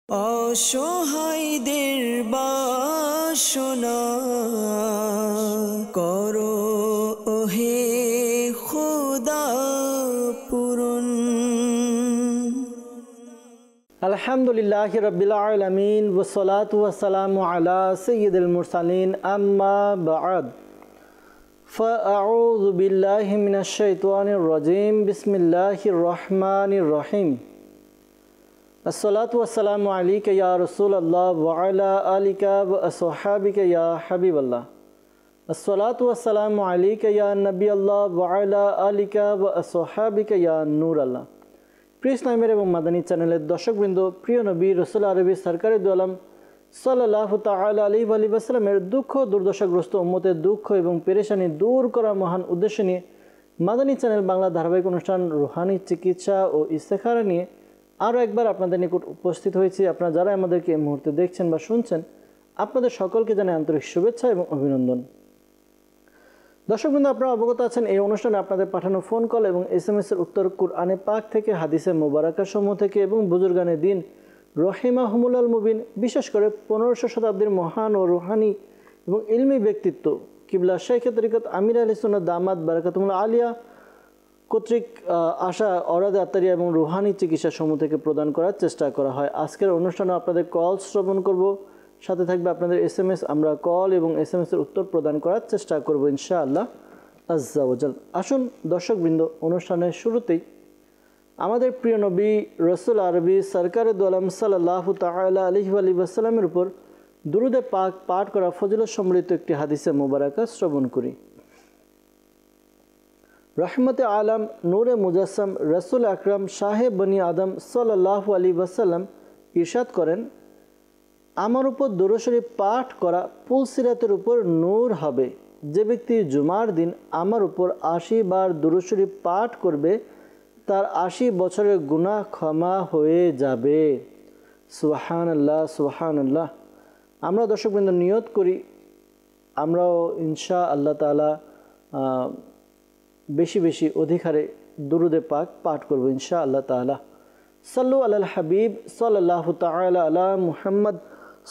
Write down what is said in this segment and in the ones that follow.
অসহায়দের বাসনা করো ওহে খোদা পূরণ। আলহামদুলিল্লাহি রাব্বিল আলামিন ওয়াসসালাতু ওয়াসসালামু আলা সাইয়্যিদিল মুরসালিন আম্মা বা'দ ফাআউযু বিল্লাহি মিনাশ শাইতানির রাজীম বিসমিল্লাহির রহমানির রহিম। আসসালাতু ওয়াসসালামু আলাইকা ইয়া রাসূলুল্লাহ ওয়া আলা আলিকা ওয়া আসহাবিকা ইয়া হাবিবাল্লাহ। আসসালাতু ওয়াসসালামু আলাইকা ইয়া নবিয়াল্লাহ ওয়া আলা আলিকা ওয়া আসহাবিকা ইয়া নূরাল্লাহ। প্রিয় ইসলামের এবং মাদানী চ্যানেলের দর্শকবৃন্দ, প্রিয় নবী রাসূল আরবি সরকারে দু আলম সাল্লাল্লাহু তাআলা আলাইহি ওয়া সাল্লামের দুঃখ দুর্দশাগ্রস্ত উম্মতের দুঃখ এবং পেরেশানি দূর করার মহান উদ্দেশ্য নিয়ে মাদানী চ্যানেল বাংলা ধারাবাহিক অনুষ্ঠান রুহানি চিকিৎসা ও ইস্তেখারা নিয়ে আরও একবার আপনাদের নিকট উপস্থিত হয়েছি। আপনারা যারা আমাদেরকে এই মুহূর্তে দেখছেন বা শুনছেন, আপনাদের সকলকে জানাই আন্তরিক শুভেচ্ছা এবং অভিনন্দন। দর্শকবৃন্দ, আপনারা অবগত আছেন এই অনুষ্ঠানে আপনাদের পাঠানো ফোন কল এবং SMS এর উত্তর কুরআনে পাক থেকে, হাদিসে মুবারাকা সমূহ থেকে এবং বুজুর্গানে দিন রহিমাহুমুল্লাল মুবিন, বিশেষ করে 1500 শতাব্দীর মহান ও রুহানি এবং ইলমি ব্যক্তিত্ব কিবলা শাইখে তরিকত আমির আহলে সুন্নাত দামাত বারাকাতুহুল আলিয়া কর্তৃক আশা অরাদে আত্মারিয়া এবং রুহানি চিকিৎসা সমূহ থেকে প্রদান করার চেষ্টা করা হয়। আজকের অনুষ্ঠানে আপনাদের কল শ্রবণ করব, সাথে থাকবে আপনাদের SMS। আমরা কল এবং SMS এর উত্তর প্রদান করার চেষ্টা করব ইনশাআল্লাহ আজ্জা ওয়াজাল। আসুন দর্শকবৃন্দ, অনুষ্ঠানের শুরুতেই আমাদের প্রিয় নবী রাসূল আরবি সরকারে দু আলম সাল্লাল্লাহু তাআলা আলাইহি ওয়া সাল্লামের উপর দুরুদে পাক পাঠ করা ফজিলত সম্বলিত একটি হাদিসে মুবারাকা শ্রবণ করি। রহমতে আলম নূরে মুজাসম রসুল আকরম শাহে বনি আদম সাল্লাল্লাহু আলাইহি ওয়াসাল্লাম ইরশাদ করেন, আমার উপর দুরূদ শরীফ পাঠ করা পুলসিরাতের উপর নূর হবে। যে ব্যক্তি জুমার দিন আমার উপর 80 বার দুরূদ শরীফ পাঠ করবে, তার 80 বছরের গুনাহ ক্ষমা হয়ে যাবে। সুবহানাল্লাহ, সুবহানাল্লাহ। আমরা দর্শকবৃন্দ নিয়ত করি, আমরাও ইনশা আল্লাহ তাআলা বেশি বেশি অধিকারে দুরুদে পাক পাঠ করব ইনশা আল্লাহ তাআলা। সাল্লু আলাল হাবিব সাল্লাল্লাহু তাআলা আলা মুহাম্মদ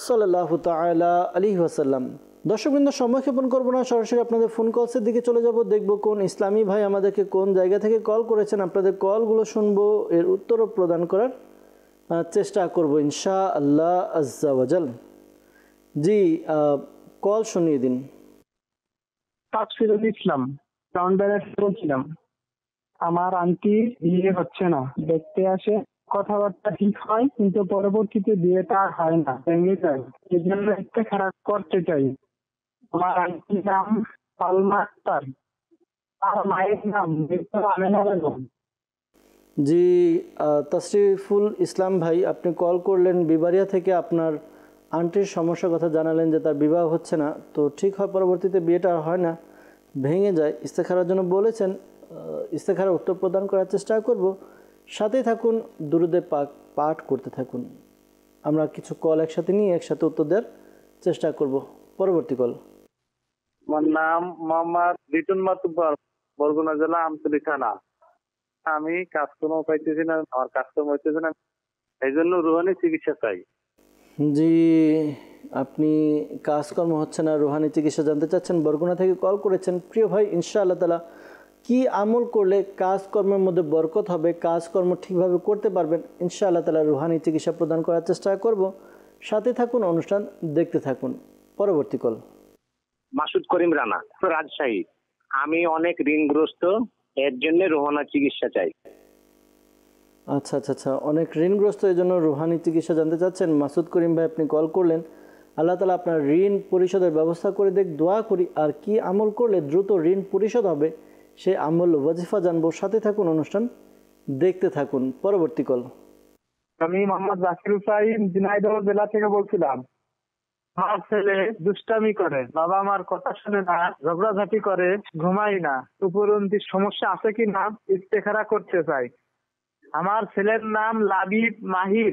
সাল্লাল্লাহু তাআলা আলাইহি ওয়াসাল্লাম। দর্শকবৃন্দ, সময় ক্ষেপণ করব না, সরাসরি আপনাদের ফোন কলসের দিকে চলে যাব। দেখব কোন ইসলামী ভাই আমাদেরকে কোন জায়গা থেকে কল করেছেন। আপনাদের কলগুলো শুনবো, এর উত্তরও প্রদান করার চেষ্টা করব ইনশা আল্লাহ আজ্জা ওয়াজাল। জি, কল শুনিয়ে দিন। তাফসিরুল ইসলাম বলছিলাম, আমার আন্টি বিয়ে হচ্ছে না, দেখতে আসে, কথাবার্তা ঠিক হয়, কিন্তু পরবর্তীতে বিয়েটা হয় না, ভেঙে যায়। এই জন্য একটা খারাপ করতে চাই। আমার আন্টির নাম সালমা আক্তার, আর মায়ের নাম আমেনা বেগম। জি, তশরিফুল ইসলাম ভাই, আপনি কল করলেন বিবারিয়া থেকে, আপনার আন্টির সমস্যার কথা জানালেন যে তার বিবাহ হচ্ছে না, তো ঠিক হয়, পরবর্তীতে বিয়েটা হয় না, ভেঙে যায়। ইস্তেখারার জন্য বলেছেন, ইস্তেখারার উত্তর প্রদান করার চেষ্টা করব। সাথেই থাকুন, দুরুদে পাক পাঠ করতে থাকুন। আমরা কিছু কল একসাথে নিয়ে একসাথে উত্তর দেওয়ার চেষ্টা করব। পরবর্তী কল। আমার নাম মোহাম্মদ লিটন মাতুব্বর, বরগুনা জেলা আমতলী থানা। আমি কাজকর্ম পাইতেছি না, আমার কাজকর্ম হইতেছে না, এই জন্য রুহানি চিকিৎসা চাই। জি, আপনি কাজকর্ম হচ্ছে না, রুহানি চিকিৎসা জানতে চাচ্ছেন, বরগুনা থেকে কল করেছেন। প্রিয় ভাই, ইনশাআল্লাহ তাআলা কি আমল করলে কাজকর্মের মধ্যে বরকত হবে, কাজকর্ম ঠিকভাবে করতে পারবেন, ইনশাআল্লাহ তাআলা রুহানি চিকিৎসা প্রদান করার চেষ্টা করব। সাথে থাকুন, অনুষ্ঠান দেখতে থাকুন। পরবর্তী কল। মাসুদ করিম রানা, রাজশাহী। আমি অনেক ঋণগ্রস্ত, এর জন্য রুহানি চিকিৎসা চাই। আচ্ছা আচ্ছা আচ্ছা, অনেক ঋণগ্রস্ত, এই জন্য রুহানি চিকিৎসা জানতে চাচ্ছেন। মাসুদ করিম ভাই, আপনি কল করলেন। আল্লাহ তাআলা আপনার ঋণ পরিশোধের ব্যবস্থা করে দেখ, দোয়া করি। আর কি আমল করলে দ্রুত ঋণ পরিশোধ হবে, সেই আমল ওয়াজিফা জানবো। সাথে থাকুন, অনুষ্ঠান দেখতে থাকুন। পরবর্তী কল। আমি মোহাম্মদ জাকির হুসাইন, ঝিনাইদহ জেলা থেকে বলছিলাম। আমার ছেলে দুষ্টামি করে, বাবা মার কথা শুনে না, ঝগড়াঝাটি করে, ঘুমাই না। উপরন্তু সমস্যা আছে কি না ইস্তেখারা করতে চাই। আমার ছেলের নাম লাবিব মাহির,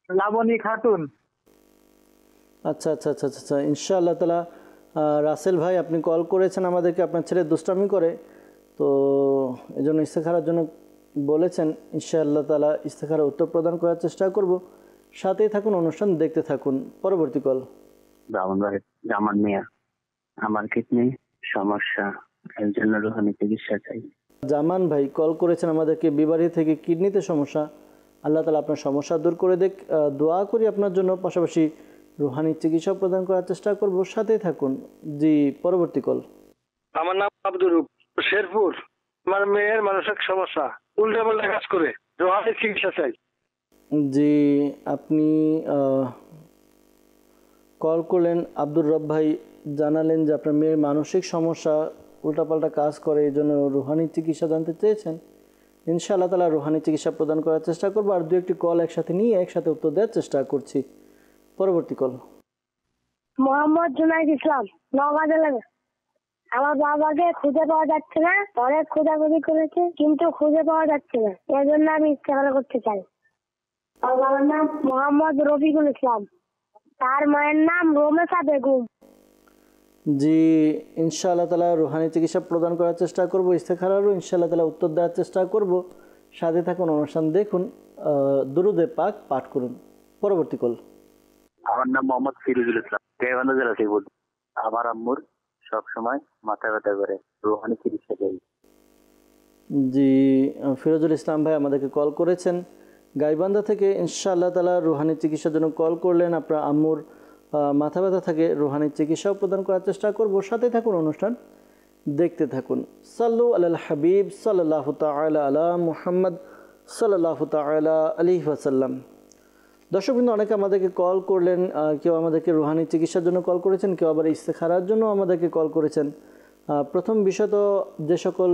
লাবণী খাতুন। আচ্ছা আচ্ছা আচ্ছা আচ্ছা, ইনশাআল্লাহ তাআলা। রাসেল ভাই, আপনি কল করেছেন আমাদেরকে, আপনার ছেলে দুষ্টামি করে, তো এই জন্য ইস্তেখারার জন্য বলেছেন। ইনশাআল্লাহ তাআলা ইস্তেখারার উত্তর প্রদান করার চেষ্টা করব। সাথেই থাকুন, অনুষ্ঠান দেখতে থাকুন। পরবর্তী কল। ব্রাহ্মণবাড়ির জামান মিয়া, আমার কিডনি সমস্যা, এর জন্য রুহানি চিকিৎসা চাই। জামান ভাই কল করেছেন আমাদেরকে বিবাড়ি থেকে, কিডনিতে সমস্যা। আল্লাহ তাআলা আপনার সমস্যা দূর করে দেখ। দোয়া করি আপনার জন্য, পাশাপাশি রুহানি চিকিৎসা প্রদান করার চেষ্টা করব। সাথেই থাকুন। জি, পরবর্তী কল। আমার নাম আব্দুর রূপ, শেরপুর। আমার মেয়ের মানসিক সমস্যা, উল্টাপাল্টা কাজ করে, রোহানি চিকিৎসা চাই। জি, আপনি কল করলেন আব্দুর রব ভাই, জানালেন যে আপনার মেয়ের মানসিক সমস্যা, উল্টাপাল্টা কাজ করে, এই জন্য রুহানি চিকিৎসা জানতে চেয়েছেন। ইনশাআল্লাহ তাআলা রুহানি চিকিৎসা প্রদান করার চেষ্টা করবো। আর দু একটি কল একসাথে নিয়ে একসাথে উত্তর দেওয়ার চেষ্টা করছি। পরবর্তী কল। মোহাম্মদ জুনাইদ ইসলাম, নওগাঁ জেলা। আমার বাবাকে খুঁজে পাওয়া যাচ্ছে না, অনেক খোঁজাখুঁজি করেছে কিন্তু খুঁজে পাওয়া যাচ্ছে না, এই জন্য আমি ইস্তেগফার করতে চাই। আমার বাবার নাম মোহাম্মদ রফিকুল ইসলাম, তার মায়ের নাম রোমেসা বেগম। জি, ইনশাআল্লাহ তাআলা রুহানি চিকিৎসা প্রদান করার চেষ্টা করব। ইস্তেখারারও ইনশাআল্লাহ তাআলা উত্তর দেওয়ার চেষ্টা করব। সাথে থাকুন, অনুষ্ঠান দেখুন, দুরুদে পাক পাঠ করুন। পরবর্তী কল। আমার নাম মোহাম্মদ ফিরোজুল ইসলাম, গাইবান্ধা জেলা থেকে বলছি। আমার আম্মুর সবসময় মাথা ব্যথা করে, রুহানি চিকিৎসা চাই। জি, ফিরোজুল ইসলাম ভাই আমাদেরকে কল করেছেন গাইবান্ধা থেকে। ইনশাআল্লাহ তাআলা রুহানি চিকিৎসার জন্য কল করলেন। আপনার আম্মুর মাথা ব্যথা থাকে, রুহানি চিকিৎসাও প্রদান করার চেষ্টা করব। সাথে থাকুন, অনুষ্ঠান দেখতে থাকুন। সাল্লু আলাল হাবিব সাল্লাল্লাহু তাআলা আলা মুহাম্মদ সাল্লাল্লাহু তাআলা আলাইহি ওয়াসাল্লাম। দর্শকবৃন্দ, অনেকে আমাদেরকে কল করলেন, কেউ আমাদেরকে রুহানি চিকিৎসার জন্য কল করেছেন, কেউ আবার ইস্তেখারার জন্য আমাদেরকে কল করেছেন। প্রথম বিষয় তো যে সকল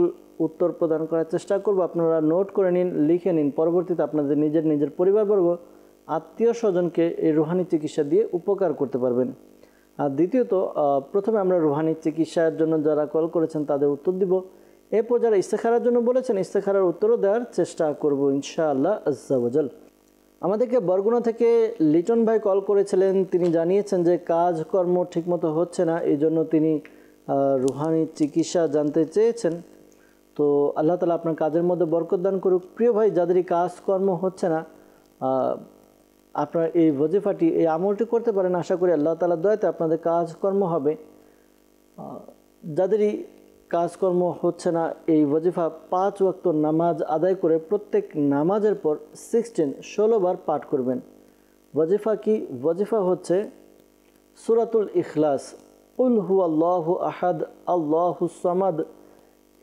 উত্তর প্রদান করার চেষ্টা করব, আপনারা নোট করে নিন, লিখে নিন। পরবর্তীতে আপনাদের নিজের পরিবারবর্গ, আত্মীয় স্বজনকে এই রুহানি চিকিৎসা দিয়ে উপকার করতে পারবেন। আর দ্বিতীয়ত, প্রথমে আমরা রুহানি চিকিৎসার জন্য যারা কল করেছেন তাদের উত্তর দিব। এরপর যারা ইস্তেখারার জন্য বলেছেন, ইস্তেখারার উত্তরও দেওয়ার চেষ্টা করব ইনশাআল্লাহ আজ্জা ওয়াজাল। আমাদেরকে বরগুনা থেকে লিটন ভাই কল করেছিলেন। তিনি জানিয়েছেন যে কাজকর্ম ঠিকমতো হচ্ছে না, এই জন্য তিনি রুহানি চিকিৎসা জানতে চেয়েছেন। তো আল্লাহ তাআলা আপনার কাজের মধ্যে বরকত দান করুক। প্রিয় ভাই, যাদেরই কাজকর্ম হচ্ছে না, আপনার এই ওয়াজিফাটি, এই আমলটি করতে পারেন। আশা করি আল্লাহ তাআলার দয়াতে আপনাদের কাজকর্ম হবে। যাদেরই কাজকর্ম হচ্ছে না, এই ওয়াজিফা 5 ওয়াক্ত নামাজ আদায় করে প্রত্যেক নামাজের পর 16 বার পাঠ করবেন। ওয়াজিফা কি? ওয়াজিফা হচ্ছে সূরাতুল ইখলাস, কুল হুয়াল্লাহু আহাদ আল্লাহুস সামাদ।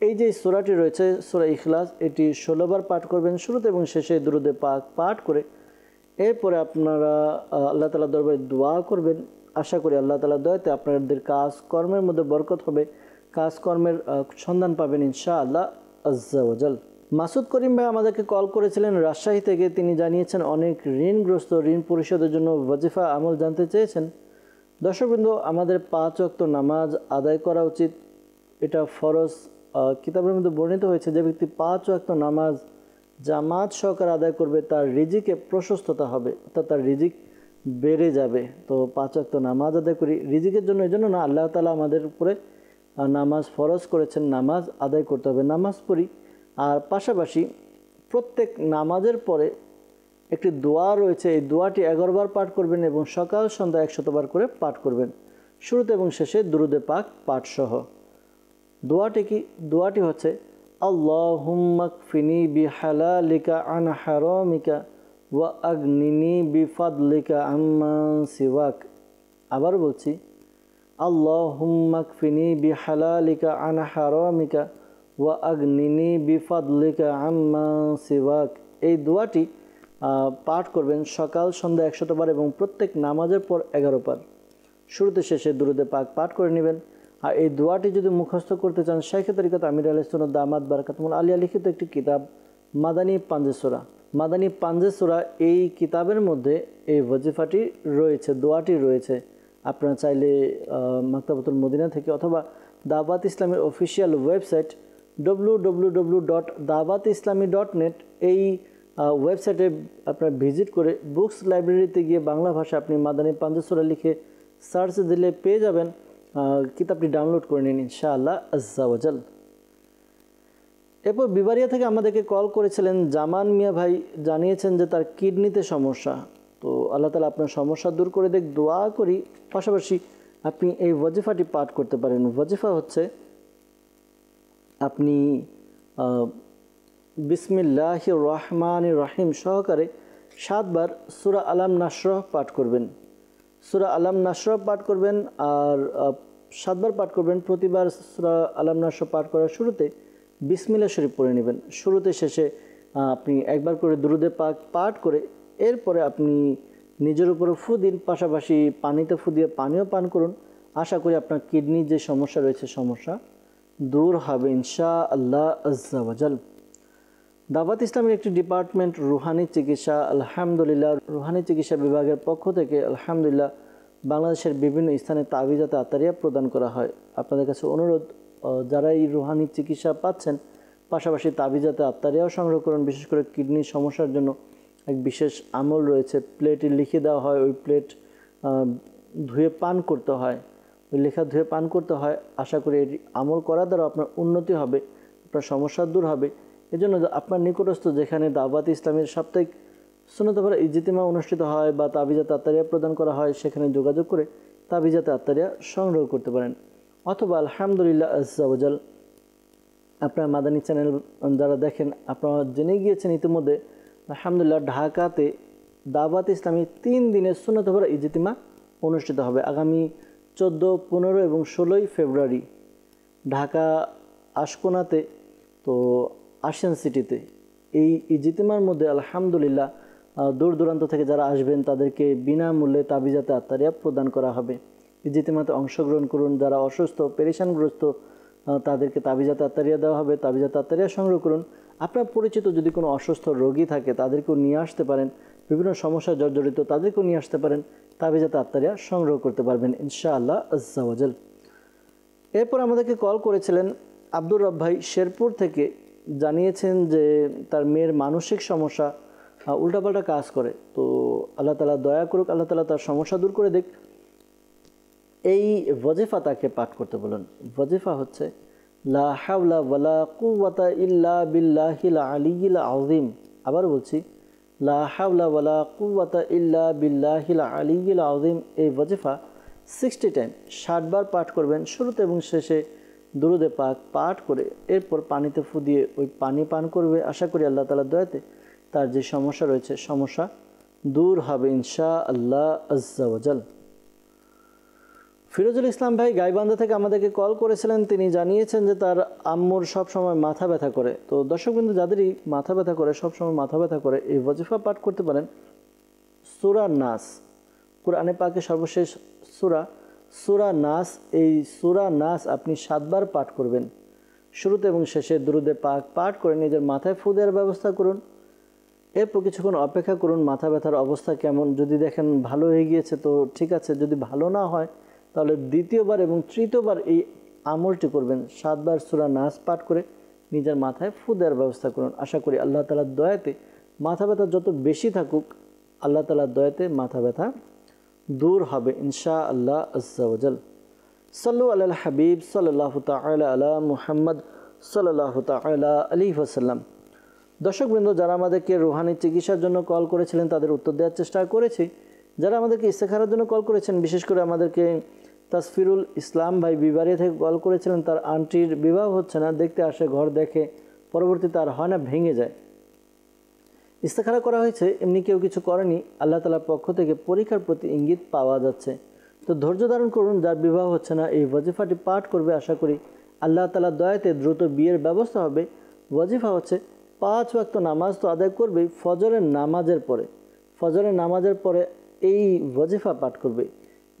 এই যে সূরাটি রয়েছে, সূরা ইখলাস, এটি 16 বার পাঠ করবেন, শুরুতে এবং শেষে দুরুদে পাক পাঠ করে। এরপরে আপনারা আল্লাহ তাআলার দরবারে দোয়া করবেন। আশা করি আল্লাহ তাআলার দয়াতে আপনাদের কাজকর্মের মধ্যে বরকত হবে, কাজকর্মের সন্ধান পাবেন ইনশাআল্লাহ আজ্জা ওয়াজাল। মাসুদ করিম ভাই আমাদেরকে কল করেছিলেন রাজশাহী থেকে। তিনি জানিয়েছেন অনেক ঋণগ্রস্ত, ঋণ পরিশোধের জন্য ওয়াজিফা আমল জানতে চেয়েছেন। দর্শকবৃন্দ, আমাদের 5 ওয়াক্ত নামাজ আদায় করা উচিত, এটা ফরজ। কিতাবের মধ্যে বর্ণিত হয়েছে যে ব্যক্তি 5 ওয়াক্ত নামাজ জামাত সহকারে আদায় করবে তার রিজিকে প্রশস্ততা হবে, অর্থাৎ তার রিজিক বেড়ে যাবে। তো 5 ওয়াক্ত নামাজ আদায় করি রিজিকের জন্য, এই জন্য না, আল্লাহ তাআলা আমাদের উপরে নামাজ ফরজ করেছেন, নামাজ আদায় করতে হবে, নামাজ পড়ি। আর পাশাপাশি প্রত্যেক নামাজের পরে একটি দোয়া রয়েছে, এই দোয়াটি 11 বার পাঠ করবেন এবং সকাল সন্ধ্যা 100 বার করে পাঠ করবেন, শুরুতে এবং শেষে দুরুদে পাক পাঠ সহ। দোয়াটি কি? দোয়াটি হচ্ছে আল্লাহুম্মা কফিনি বিহালালিকা আন হারামিকা ওয়া আগনিনি বিফাদলিকা আম্মান সিওয়াক। আবার বলছি, আল্লাহুম্মা কফিনি বিহালালিকা আন হারামিকা ওয়া আগনিনি বিফাদলিকা আম্মান সিওয়াক। এই দোয়াটি পাঠ করবেন সকাল সন্ধ্যা 100 বার এবং প্রত্যেক নামাজের পর 11 বার, শুরুতে শেষে দুরুদে পাক পাঠ করে নেবেন। আর এই দোয়াটি যদি মুখস্থ করতে চান, শাইখে তরিকত আমির আলাইহিস সুন্নাত দামাত বারাকাতুহুল আলিয়া লিখিত একটি কিতাব মাদানী পাঞ্জে সূরা, মাদানী পাঞ্জে সূরা, এই কিতাবের মধ্যে এই ওয়াজিফাটি রয়েছে, দোয়াটি রয়েছে। আপনারা চাইলে মাকতাবাতুল মদিনা থেকে অথবা দাওয়াত ইসলামের অফিসিয়াল ওয়েবসাইট www.dawatislami.net এই ওয়েবসাইটে আপনারা ভিজিট করে বুকস লাইব্রেরিতে গিয়ে বাংলা ভাষা আপনি মাদানী পাঞ্জে সূরা লিখে সার্চ দিলে পেয়ে যাবেন। কিতাবটি ডাউনলোড করে নিন ইনশাআল্লাহ আজ্জা ওয়াজাল। এরপর বিবারিয়া থেকে আমাদেরকে কল করেছিলেন জামান মিয়া ভাই, জানিয়েছেন যে তার কিডনিতে সমস্যা, তো আল্লাহ তাআলা আপনার সমস্যা দূর করে দেখ, দোয়া করি। পাশাপাশি আপনি এই ওয়াজিফাটি পাঠ করতে পারেন। ওয়াজিফা হচ্ছে আপনি বিসমিল্লাহির রহমানির রহিম সহকারে 7 বার সূরা আলাম নাশরাহ পাঠ করবেন। সূরা আলাম নাশরাহ পাঠ করবেন আর 7 বার পাঠ করবেন। প্রতিবার সূরা আলাম নাশরাহ পাঠ করার শুরুতে বিসমিল্লাহ শরীফ পড়ে নেবেন। শুরুতে শেষে আপনি একবার করে দুরূদে পাক পাঠ করে এরপরে আপনি নিজের উপরে ফু দিন, পাশাপাশি পানিতে ফু দিয়ে পানিও পান করুন। আশা করি আপনার কিডনির যে সমস্যা রয়েছে সমস্যা দূর হবে ইনশাআল্লাহ আজ্জা ওয়া জাল। দাওয়াত ইসলামের একটি ডিপার্টমেন্ট রুহানি চিকিৎসা, আলহামদুলিল্লাহ রুহানি চিকিৎসা বিভাগের পক্ষ থেকে আলহামদুলিল্লাহ বাংলাদেশের বিভিন্ন স্থানে তাবিজাতে আতারিয়া প্রদান করা হয়। আপনাদের কাছে অনুরোধ, যারা এই রুহানি চিকিৎসা পাচ্ছেন পাশাপাশি তাবিজাতে আত্মারিয়াও সংগ্রহ করুন। বিশেষ করে কিডনির সমস্যার জন্য এক বিশেষ আমল রয়েছে, প্লেটে লিখে দেওয়া হয়, ওই প্লেট ধুয়ে পান করতে হয়, ওই লেখা ধুয়ে পান করতে হয়। আশা করি এটি আমল করার দ্বারা আপনার উন্নতি হবে, আপনার সমস্যা দূর হবে। এজন্য আপনার নিকটস্থ যেখানে দাওয়াত ইসলামের সাপ্তাহিক সুন্নাত ইজতিমা অনুষ্ঠিত হয় বা তাবিজাতে আত্মারিয়া প্রদান করা হয় সেখানে যোগাযোগ করে তাবিজাতে আত্মারিয়া সংগ্রহ করতে পারেন। অথবা আলহামদুলিল্লাহ আজ্জা ওয়া জাল আপনার মাদানী চ্যানেল যারা দেখেন আপনারা জেনে গিয়েছেন ইতিমধ্যে আলহামদুলিল্লাহ ঢাকাতে দাওয়াত ইসলামী 3 দিনের সুন্নাত ইজতিমা অনুষ্ঠিত হবে আগামী 14, 15 এবং 16 ফেব্রুয়ারি ঢাকা আশকোনাতে, তো আশিয়ান সিটিতে। এই ইজতিমার মধ্যে আলহামদুলিল্লাহ দূর দূরান্ত থেকে যারা আসবেন তাদেরকে বিনামূল্যে তাবিজাতে আত্মারিয়া প্রদান করা হবে। ইজতিমাতে অংশগ্রহণ করুন। যারা অসুস্থ পেরেশানগ্রস্ত তাদেরকে তাবিজাতে আত্মারিয়া দেওয়া হবে, তাবিজাতে আত্মারিয়া সংগ্রহ করুন। আপনার পরিচিত যদি কোনো অসুস্থ রোগী থাকে তাদেরকেও নিয়ে আসতে পারেন, বিভিন্ন সমস্যা জর্জরিত তাদেরকেও নিয়ে আসতে পারেন, তাবিজাতে আত্মারিয়া সংগ্রহ করতে পারবেন ইনশাআল্লাহ আজ্জা ওয়া জাল। এরপর আমাদেরকে কল করেছিলেন আব্দুর রব ভাই শেরপুর থেকে, জানিয়েছেন যে তার মেয়ের মানসিক সমস্যা, উল্টাপাল্টা কাজ করে। তো আল্লাহ তাআলা দয়া করুক, আল্লাহ তাআলা তার সমস্যা দূর করে দেখ। এই ওয়াজিফা তাকে পাঠ করতে বলুন। ওয়াজিফা হচ্ছে লা হাওলা ওয়ালা কুওয়াতা ইল্লা বিল্লাহিল আলিয়্যিল আযীম। আবার বলছি লা হাওলা ওয়ালা কুওয়াতা ইল্লা বিল্লাহিল আলিয়্যিল আযীম। এই ওয়াজিফা 60 টাইম 60 বার পাঠ করবেন। শুরুতে এবং শেষে দুরূদে পাক পাঠ করে এরপর পানিতে ফু দিয়ে ওই পানি পান করবে। আশা করি আল্লাহ তাআলার দয়াতে তার যে সমস্যা রয়েছে সমস্যা দূর হবে ইনশাআল্লাহ আজ্জা ওয়া জাল। ফিরোজুল ইসলাম ভাই গাইবান্ধা থেকে আমাদেরকে কল করেছিলেন। তিনি জানিয়েছেন যে তার আম্মুর সব সময় মাথা ব্যথা করে। তো দর্শকবৃন্দ, যাদেরই মাথা ব্যথা করে, সব সময় মাথা ব্যথা করে, এই ওয়াজিফা পাঠ করতে পারেন। সূরা নাস, কোরআনে পাকে সর্বশেষ সূরা নাস। এই সূরা নাস আপনি 7 বার পাঠ করবেন। শুরুতে এবং শেষে দুরূদে পাক পাঠ করে নিজের মাথায় ফু দেওয়ার ব্যবস্থা করুন। এরপর কিছুক্ষণ অপেক্ষা করুন মাথা ব্যথার অবস্থা কেমন। যদি দেখেন ভালো হয়ে গিয়েছে তো ঠিক আছে, যদি ভালো না হয় তাহলে দ্বিতীয়বার এবং তৃতীয়বার এই আমলটি করবেন। 7 বার সূরা নাস পাঠ করে নিজের মাথায় ফু দেওয়ার ব্যবস্থা করুন। আশা করি আল্লাহ তাআলার দয়াতে মাথা ব্যথা যত বেশি থাকুক আল্লাহ তাআলার দয়াতে মাথা ব্যথা দূর হবে ইনশাআল্লাহ আজ্জা ওয়া জাল। সাল্লু আলাল হাবিব সাল্লাল্লাহু তাআলা আলা মুহাম্মদ সাল্লাল্লাহু তাআলা আলাইহি ওয়াসাল্লাম। দর্শকবৃন্দ, যারা আমাদেরকে রুহানি চিকিৎসার জন্য কল করেছিলেন তাদের উত্তর দেওয়ার চেষ্টা করেছি। যারা আমাদেরকে ইস্তেখারার জন্য কল করেছেন, বিশেষ করে আমাদেরকে তাসফিরুল ইসলাম ভাই বিবারিয়া থেকে কল করেছিলেন, তার আন্টির বিবাহ হচ্ছে না, দেখতে আসে, ঘর দেখে, পরবর্তীতে আর হয় না, ভেঙে যায়। ইস্তেখারা করা হয়েছে, এমনি কেউ কিছু করেনি, আল্লাহ তাআলার পক্ষ থেকে পরীক্ষার প্রতি ইঙ্গিত পাওয়া যাচ্ছে। তো ধৈর্য ধারণ করুন। যার বিবাহ হচ্ছে না এই ওয়াজিফাটি পাঠ করবে। আশা করি আল্লাহ তাআলার দয়াতে দ্রুত বিয়ের ব্যবস্থা হবে। ওয়াজিফা হচ্ছে 5 ওয়াক্ত নামাজ তো আদায় করবেই, ফজরের নামাজের পরে, ফজরের নামাজের পরে এই ওয়াজিফা পাঠ করবে।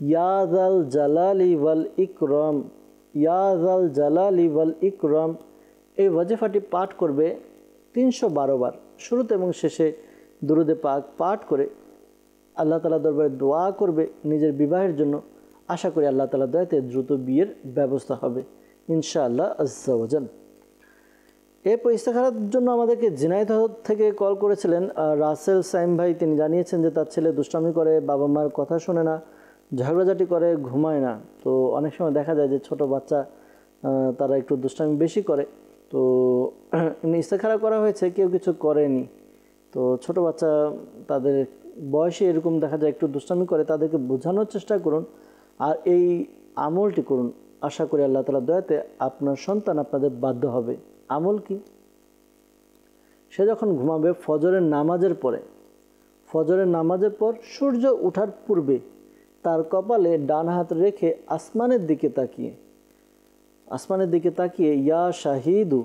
ইয়া যাল জালালি ওয়াল ইকরাম, ইয়া যাল জালালি ওয়াল ইকরাম। এই ওয়াজিফাটি পাঠ করবে 312 বার। শুরুতে এবং শেষে দুরূদে পাক পাঠ করে আল্লাহ তাআলার দরবারে দোয়া করবে নিজের বিবাহের জন্য। আশা করি আল্লাহ তাআলার দয়াতে দ্রুত বিয়ের ব্যবস্থা হবে ইনশাআল্লাহ আজ্জা ওয়া জাল। এরপর ইস্তেখারার জন্য আমাদেরকে ঝিনাইদহ থেকে কল করেছিলেন রাসেল সাইম ভাই। তিনি জানিয়েছেন যে তার ছেলে দুষ্টামি করে, বাবা মার কথা শোনে না, ঝগড়াঝাটি করে, ঘুমায় না। তো অনেক সময় দেখা যায় যে ছোট বাচ্চা তারা একটু দুষ্টামি বেশি করে। তো ইস্তেখারা করা হয়েছে, কেউ কিছু করেনি। তো ছোট বাচ্চা তাদের বয়সে এরকম দেখা যায় একটু দুষ্টামি করে, তাদেরকে বোঝানোর চেষ্টা করুন আর এই আমলটি করুন। আশা করি আল্লাহ তাআলার দয়াতে আপনার সন্তান আপনাদের বাধ্য হবে। আমল কি? সে যখন ঘুমাবে ফজরের নামাজের পর সূর্য ওঠার পূর্বে তার কপালে ডান হাত রেখে আসমানের দিকে তাকিয়ে ইয়া শাহিদু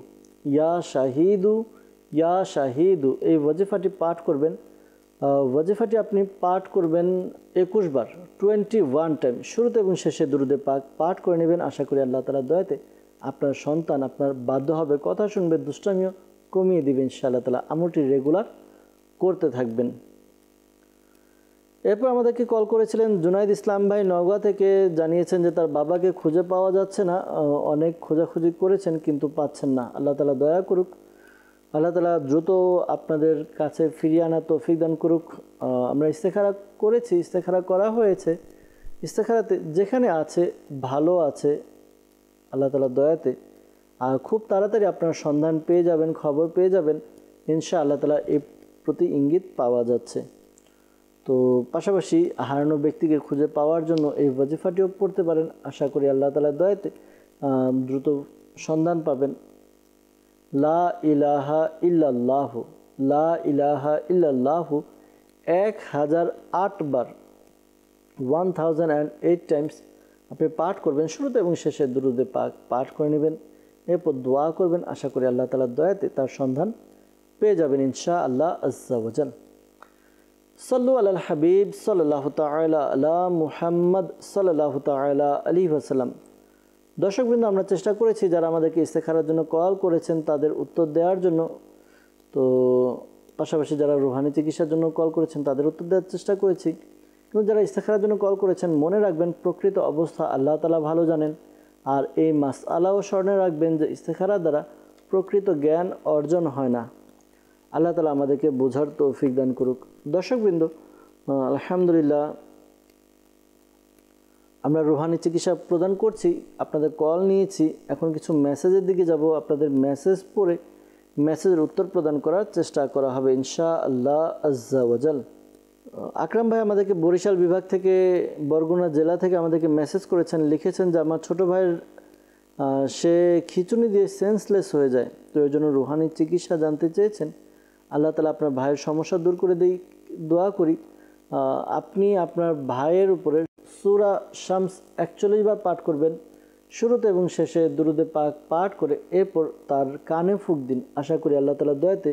ইয়া শাহিদু ইয়া শাহিদু এই ওয়াজিফাটি পাঠ করবেন। ওয়াজিফাটি আপনি পাঠ করবেন 21 বার, 21 টাইম, শুরুতে এবং শেষে দুরূদে পাক পাঠ করে নেবেন। আশা করি আল্লাহ তাআলার দয়াতে আপনার সন্তান আপনার বাধ্য হবে, কথা শুনবে, দুষ্টামিও কমিয়ে দিবেন ইনশাআল্লাহ তাআলা। আমলটি রেগুলার করতে থাকবেন। এরপর আমাদেরকে কল করেছিলেন জুনাইদ ইসলাম ভাই, নওগাঁ থেকে, জানিয়েছেন যে তার বাবাকে খুঁজে পাওয়া যাচ্ছে না। অনেক খোঁজাখুঁজি করেছেন কিন্তু পাচ্ছেন না। আল্লাহ তাআলা দয়া করুক, আল্লাহ তাআলা দ্রুত আপনাদের কাছে ফিরিয়ে আনা তৌফিক দান করুক। আমরা ইস্তেখারা করেছি, ইস্তেখারা করা হয়েছে, ইস্তেখারাতে যেখানে আছে ভালো আছে আল্লাহ তাআলার দয়াতে, আর খুব তাড়াতাড়ি আপনার সন্ধান পেয়ে যাবেন, খবর পেয়ে যাবেন ইনশাআল্লাহ তাআলা। এই প্রতি ইঙ্গিত পাওয়া যাচ্ছে। তো পাশাপাশি হারানো ব্যক্তিকে খুঁজে পাওয়ার জন্য এই ওয়াজিফাটিও পড়তে পারেন। আশা করি আল্লাহ তাআলার দয়াতে দ্রুত সন্ধান পাবেন। লা ইলাহা ইল্লাল্লাহু, লা ইলাহা ইল্লাল্লাহু 1008 বার, 1008 টাইমস আপনি পাঠ করবেন। শুরুতে এবং শেষে দুরূদে পাক পাঠ করে নেবেন, এরপর দোয়া করবেন। আশা করি আল্লাহ তাআলার দয়াতে তার সন্ধান পেয়ে যাবেন ইনশাআল্লাহ আজ্জা ওয়া জাল। সাল্লু আলাল হাবিব সাল্লাল্লাহু তাআলা আলা মুহাম্মদ সাল্লাল্লাহু তাআলা আলাইহি ওয়াসাল্লাম। দর্শকবৃন্দ, আমরা চেষ্টা করেছি যারা আমাদেরকে ইস্তেখারার জন্য কল করেছেন তাদের উত্তর দেওয়ার জন্য, তো পাশাপাশি যারা রুহানি চিকিৎসার জন্য কল করেছেন তাদের উত্তর দেওয়ার চেষ্টা করেছি। কিন্তু যারা ইস্তেখারার জন্য কল করেছেন মনে রাখবেন প্রকৃত অবস্থা আল্লাহ তাআলা ভালো জানেন। আর এই মাসআলাও স্মরণে রাখবেন যে ইস্তেখারা দ্বারা প্রকৃত জ্ঞান অর্জন হয় না। আল্লাহ তাআলা আমাদেরকে বোঝার তৌফিক দান করুক। দর্শকবৃন্দ, আলহামদুলিল্লাহ আমরা রুহানি চিকিৎসা প্রদান করছি, আপনাদের কল নিয়েছি, এখন কিছু মেসেজের দিকে যাব। আপনাদের মেসেজ পড়ে মেসেজের উত্তর প্রদান করার চেষ্টা করা হবে ইনশাআল্লাহ আজ্জা ওয়া জাল। আকরাম ভাই আমাদেরকে বরিশাল বিভাগ থেকে, বরগুনা জেলা থেকে আমাদেরকে মেসেজ করেছেন, লিখেছেন যে আমার ছোট ভাইয়ের সে খিঁচুনি দিয়ে সেন্সলেস হয়ে যায়, তো এর জন্য রুহানি চিকিৎসা জানতে চেয়েছেন। আল্লাহ তাআলা আপনার ভাইয়ের সমস্যা দূর করে দেই, দোয়া করি। আপনি আপনার ভাইয়ের উপরে সূরা শামস 41 বার পাঠ করবেন, শুরুতে এবং শেষে দুরূদে পাক পাঠ করে এরপর তার কানে ফুঁক দিন। আশা করি আল্লাহ তাআলার দয়াতে